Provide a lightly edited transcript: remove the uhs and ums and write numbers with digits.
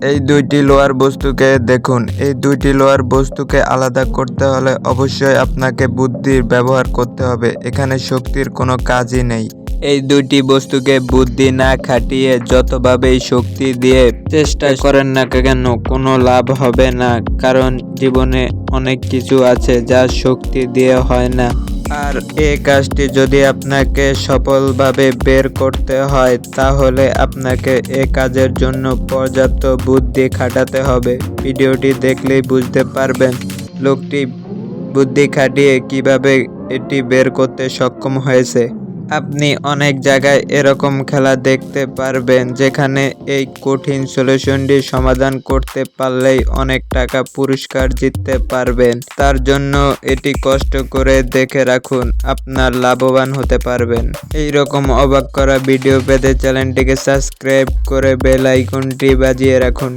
এই দুইটি লোহার বস্তুকে দেখুন। এই দুইটি লোহার বস্তুকে আলাদা করতে হলে অবশ্যই আপনাকে বুদ্ধির ব্যবহার করতে হবে। এখানে শক্তির কোনো কাজই নেই। এই দুইটি বস্তুকে বুদ্ধি না খাটিয়ে যতভাবেই শক্তি দিয়ে চেষ্টা করেন না কেন কোনো লাভ হবে না, কারণ জীবনে অনেক কিছু আছে যা শক্তি দিয়ে হয় না। আর এই কাজটি যদি আপনাকে সফলভাবে বের করতে হয় তাহলে আপনাকে এ কাজের জন্য পর্যাপ্ত বুদ্ধি খাটাতে হবে। ভিডিওটি দেখলেই বুঝতে পারবেন লোকটি বুদ্ধি খাটিয়ে কিভাবে এটি বের করতে সক্ষম হয়েছে। আপনি অনেক জায়গায় এরকম খেলা দেখতে পারবেন যেখানে এই কঠিন সলিউশনটি সমাধান করতে পারলেই অনেক টাকা পুরস্কার জিততে পারবেন। তার জন্য এটি কষ্ট করে দেখে রাখুন, আপনার লাভবান হতে পারবেন। এই রকম অবাক করা ভিডিও পেতে চ্যানেলটিকে সাবস্ক্রাইব করে বেল আইকনটি বাজিয়ে রাখুন।